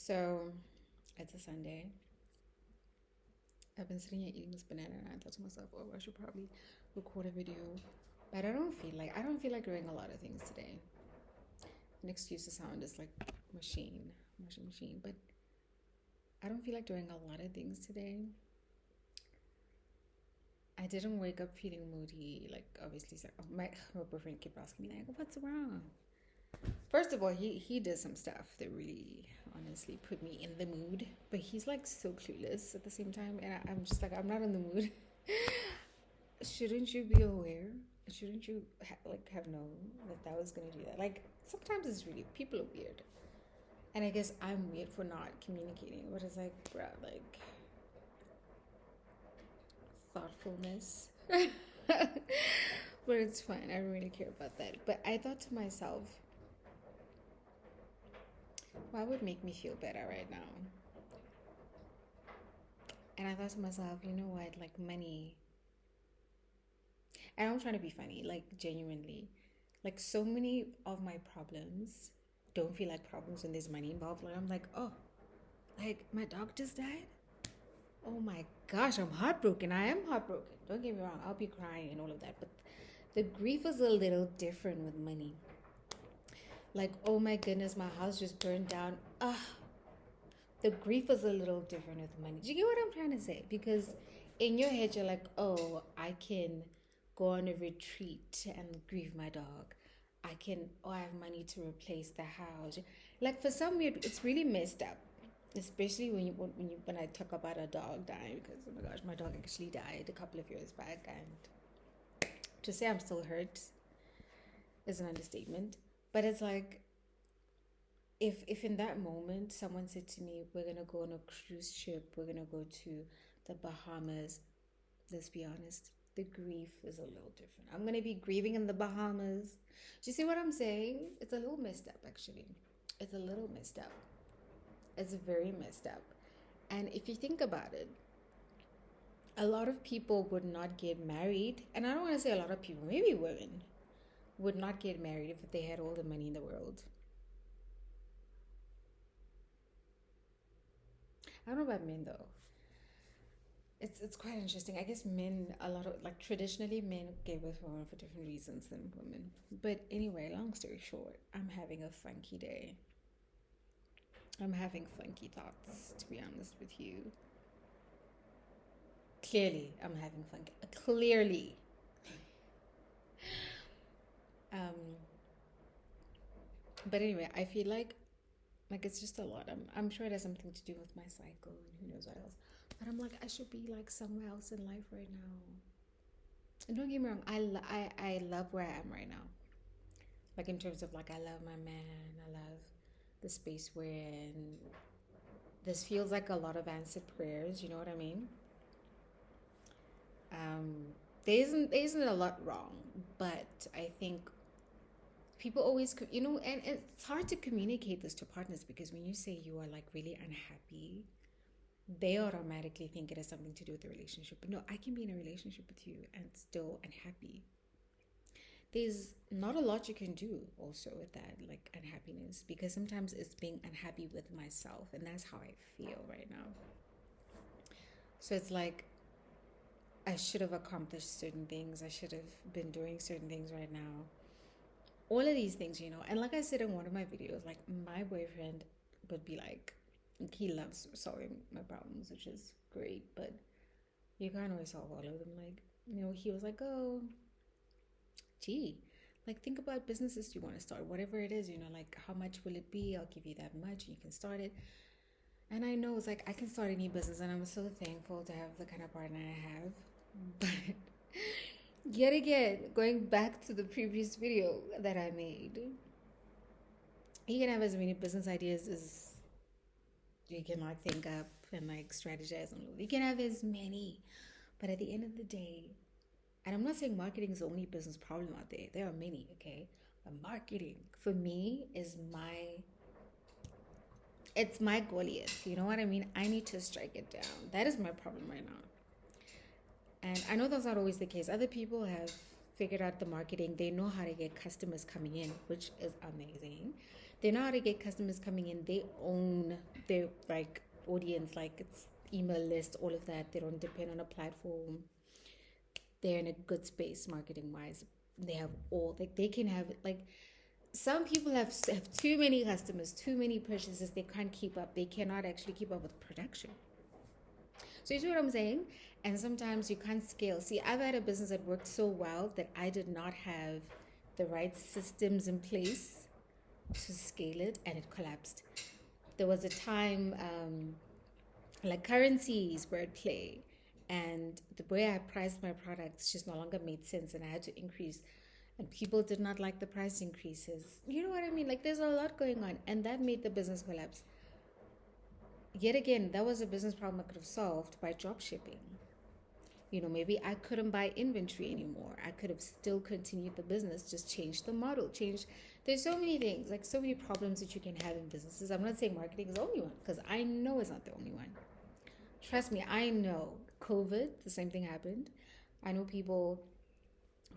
So it's a Sunday. I've been sitting here eating this banana and I thought to myself, oh, I should probably record a video. But I don't feel like doing a lot of things today. An excuse to sound is like washing machine. But I don't feel like doing a lot of things today. I didn't wake up feeling moody. Like obviously, so my boyfriend kept asking me like, "What's wrong?" First of all, he did some stuff that really honestly put me in the mood. But he's like so clueless at the same time, and I'm just like I'm not in the mood. Shouldn't you be aware? Shouldn't you have known that that was gonna do that? Like sometimes it's really people are weird, and I guess I'm weird for not communicating. But it's like, bro, like thoughtfulness. But it's fine. I don't really care about that. But I thought to myself, what would make me feel better right now? And I thought to myself, you know what? Like money. And I'm trying to be funny, like genuinely. Like so many of my problems don't feel like problems when there's money involved. Like I'm like, oh, like my dog just died. Oh my gosh, I'm heartbroken. I am heartbroken. Don't get me wrong. I'll be crying and all of that. But the grief is a little different with money. Like, oh my goodness, my house just burned down. The grief is a little different with money. Do you get what I'm trying to say? Because in your head, you're like, oh, I can go on a retreat and grieve my dog. I have money to replace the house. Like for some weird, it's really messed up. Especially when I talk about a dog dying, because oh my gosh, my dog actually died a couple of years back, and to say I'm still hurt is an understatement. But it's like if in that moment someone said to me, we're gonna go on a cruise ship, we're gonna go to the Bahamas, let's be honest, the grief is a little different. I'm gonna be grieving in the Bahamas. Do you see what I'm saying? It's a little messed up actually. It's a little messed up. It's very messed up. And if you think about it, a lot of people would not get married, and I don't want to say a lot of people, maybe women would not get married if they had all the money in the world. I don't know about men though. It's quite interesting. I guess men a lot of like traditionally men gave birth to women for different reasons than women. But anyway, long story short, I'm having a funky day. I'm having funky thoughts, to be honest with you. Clearly, I'm having funky. Clearly, um, but anyway, I feel like it's just a lot. I'm sure it has something to do with my cycle and who knows what else. But I'm like I should be like somewhere else in life right now. And don't get me wrong, I love where I am right now. Like in terms of like I love my man, I love the space we're in. This feels like a lot of answered prayers. You know what I mean? Um, there isn't a lot wrong, but I think people always and it's hard to communicate this to partners because when you say you are like really unhappy, they automatically think it has something to do with the relationship. But no, I can be in a relationship with you and still unhappy. There's not a lot you can do also with that, like unhappiness, because sometimes it's being unhappy with myself, and that's how I feel right now. So it's like I should have accomplished certain things, I should have been doing certain things right now. All of these things, and like I said in one of my videos, like my boyfriend would be like, he loves solving my problems, which is great, but you can't always solve all of them. Like, he was like, oh, gee, like think about businesses you want to start, whatever it is, like how much will it be? I'll give you that much and you can start it. And I know it's like I can start any business, and I'm so thankful to have the kind of partner I have. But yet again, going back to the previous video that I made, you can have as many business ideas as you can like think up and like strategize on. You can have as many, but at the end of the day, and I'm not saying marketing is the only business problem out there. There are many, okay? But marketing for me is my Goliath. You know what I mean? I need to strike it down. That is my problem right now. And I know that's not always the case. Other people have figured out the marketing. They know how to get customers coming in, which is amazing. They know how to get customers coming in. They own their like audience, like it's email list, all of that. They don't depend on a platform. They're in a good space marketing wise. They have all like they can have like some people have too many customers, too many purchases. They can't keep up. They cannot actually keep up with production. So you see what I'm saying? And sometimes you can't scale. See, I've had a business that worked so well that I did not have the right systems in place to scale it, and it collapsed. There was a time like currencies were at play, and the way I priced my products just no longer made sense, and I had to increase. And people did not like the price increases. You know what I mean? Like there's a lot going on, and that made the business collapse. Yet again, that was a business problem I could have solved by drop shipping. Maybe I couldn't buy inventory anymore. I could have still continued the business, just changed the model, changed. There's so many things, like so many problems that you can have in businesses. I'm not saying marketing is the only one, because I know it's not the only one. Trust me, I know. COVID, the same thing happened. I know people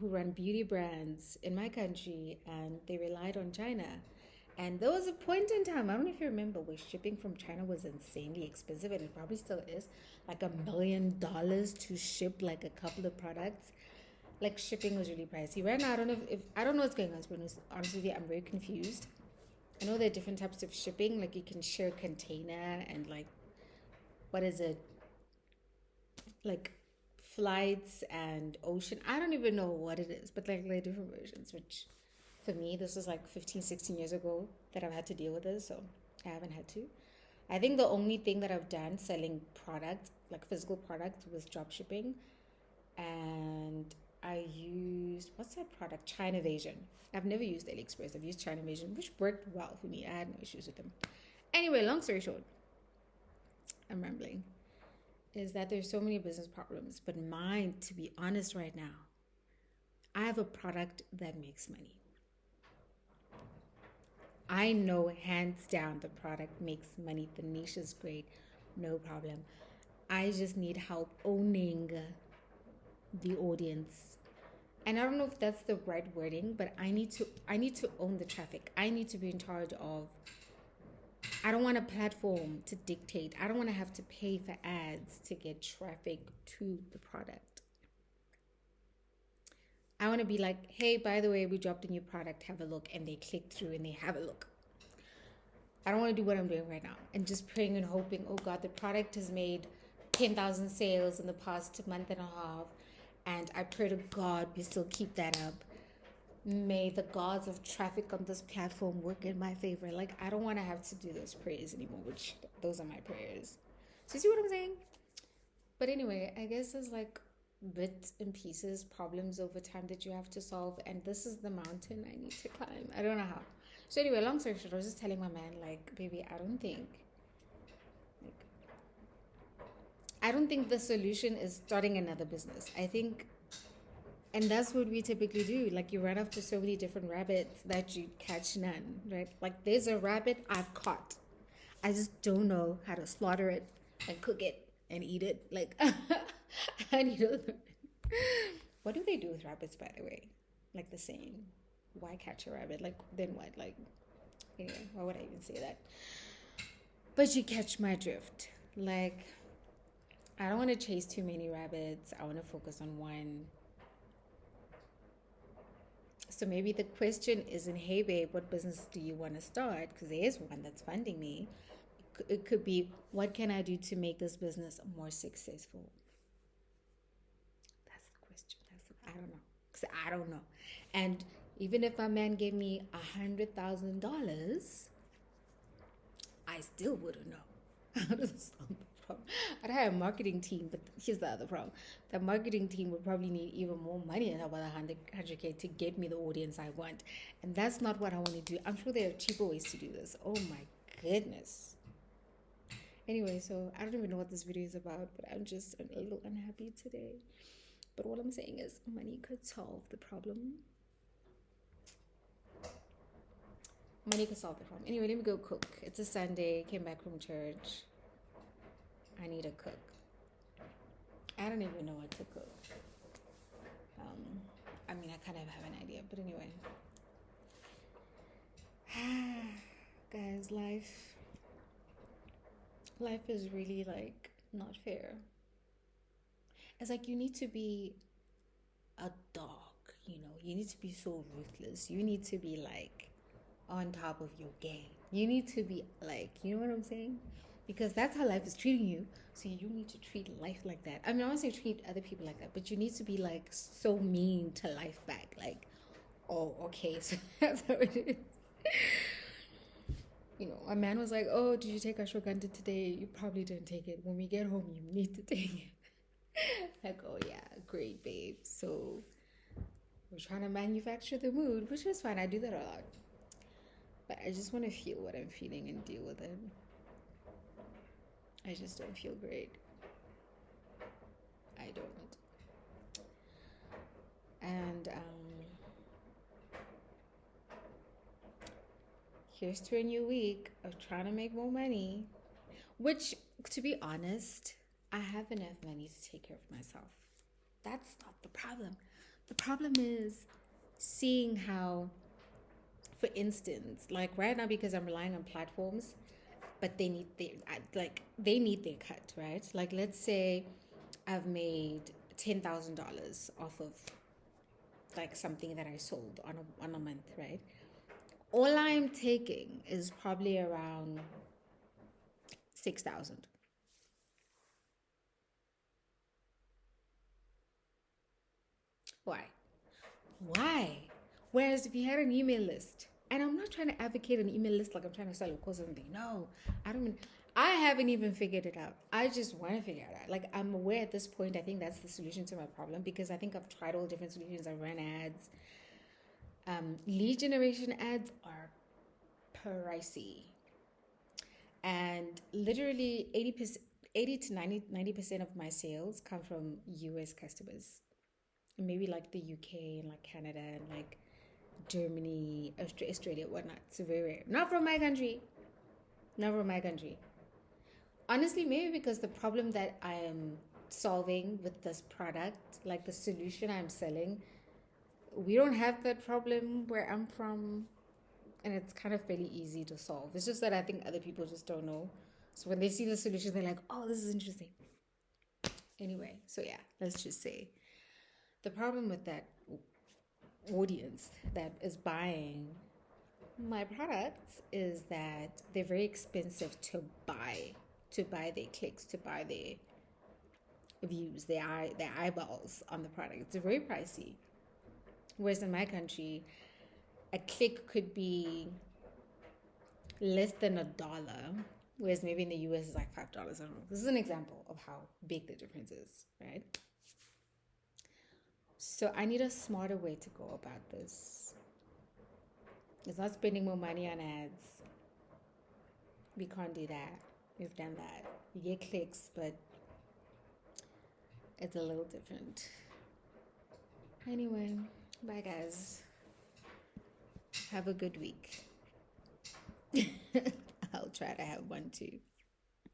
who run beauty brands in my country, and they relied on China. And there was a point in time, I don't know if you remember, where shipping from China was insanely expensive, and it probably still is, like $1 million to ship like a couple of products. Like shipping was really pricey. Right now, I don't know if I don't know what's going on. To be honest with you, I'm very confused. I know there are different types of shipping, like you can share a container and like what is it? Like flights and ocean. I don't even know what it is, but like different versions, which for me, this was like 15, 16 years ago that I've had to deal with this, so I haven't had to. I think the only thing that I've done selling products, like physical products, was drop shipping. And I used, what's that product? China Invasion. I've never used AliExpress. I've used China Invasion, which worked well for me. I had no issues with them. Anyway, long story short, I'm rambling, is that there's so many business problems. But mine, to be honest right now, I have a product that makes money. I know hands down the product makes money. The niche is great, no problem. I just need help owning the audience. And I don't know if that's the right wording, but I need to own the traffic. I need to be in charge of. I don't want a platform to dictate. I don't want to have to pay for ads to get traffic to the product. I want to be like, hey, by the way, we dropped a new product, have a look, and they click through and they have a look. I don't want to do what I'm doing right now and just praying and hoping, oh God, the product has made 10,000 sales in the past month and a half. And I pray to God we still keep that up. May the gods of traffic on this platform work in my favor. Like, I don't want to have to do those prayers anymore, which those are my prayers. So you see what I'm saying? But anyway, I guess there's like bits and pieces, problems over time that you have to solve. And this is the mountain I need to climb. I don't know how. So anyway, long story short, I was just telling my man, like, baby, I don't think the solution is starting another business. I think, and that's what we typically do. Like you run after so many different rabbits that you catch none, right? Like there's a rabbit I've caught. I just don't know how to slaughter it and cook it and eat it. Like I need to learn. What do they do with rabbits, by the way? Like the saying, why catch a rabbit? Like then what? Like anyway, why would I even say that? But you catch my drift. Like I don't want to chase too many rabbits. I want to focus on one. So maybe the question isn't, hey babe, what business do you want to start? Because there is one that's funding me. It could be, what can I do to make this business more successful? That's the question. I don't know. Because I don't know. And even if a man gave me $100,000, I still wouldn't know how to solve the problem. I'd have a marketing team, but here's the other problem. The marketing team would probably need even more money than about 100K to get me the audience I want. And that's not what I want to do. I'm sure there are cheaper ways to do this. Oh my goodness. Anyway, so I don't even know what this video is about, but I'm just a little unhappy today. But what I'm saying is money could solve the problem. Money could solve the problem. Anyway, let me go cook. It's a Sunday. Came back from church. I need to cook. I don't even know what to cook. I mean, I kind of have an idea, but anyway. guys, life is really like not fair. It's like you need to be a dog, you know. You need to be so ruthless. You need to be like on top of your game. You need to be like, you know what I'm saying? Because that's how life is treating you. So you need to treat life like that. I mean, I want to say treat other people like that, but you need to be like so mean to life back. Like, oh, okay, so that's how it is. You know, a man was like, "Oh, did you take ashwagandha today? You probably didn't take it. When we get home, you need to take it." Like, oh yeah, great, babe. So we're trying to manufacture the mood, which is fine. I do that a lot, but I just want to feel what I'm feeling and deal with it. I just don't feel great. I don't. And here's to a new week of trying to make more money. Which, to be honest, I have enough money to take care of myself. That's not the problem. The problem is seeing how, for instance, like right now, because I'm relying on platforms, but they need their cut, right? Like let's say I've made $10,000 off of like something that I sold on a month, right? All I'm taking is probably around 6,000. Why? Why? Whereas if you had an email list, and I'm not trying to advocate an email list like I'm trying to sell a course or something. No, I don't. I haven't even figured it out. I just want to figure it out. Like I'm aware at this point. I think that's the solution to my problem because I think I've tried all different solutions. I ran ads. Lead generation ads are pricey, and literally 80%, 80 to 90% of my sales come from US customers. Maybe like the UK and like Canada and like Germany, Australia, whatnot. It's very rare. Not from my country. Not from my country. Honestly, maybe because the problem that I am solving with this product, like the solution I'm selling, we don't have that problem where I'm from, and it's kind of fairly easy to solve. It's just that I think other people just don't know. So when they see the solution, they're like, "Oh, this is interesting." Anyway, so yeah, let's just say the problem with that audience that is buying my products is that they're very expensive to buy their clicks, to buy their views, their eyeballs on the product. It's very pricey. Whereas in my country, a click could be less than $1, whereas maybe in the US it's like $5. I don't know. This is an example of how big the difference is, right? So I need a smarter way to go about this. It's not spending more money on ads. We can't do that. We've done that. You get clicks, but it's a little different. Anyway, bye guys. Have a good week. I'll try to have one too.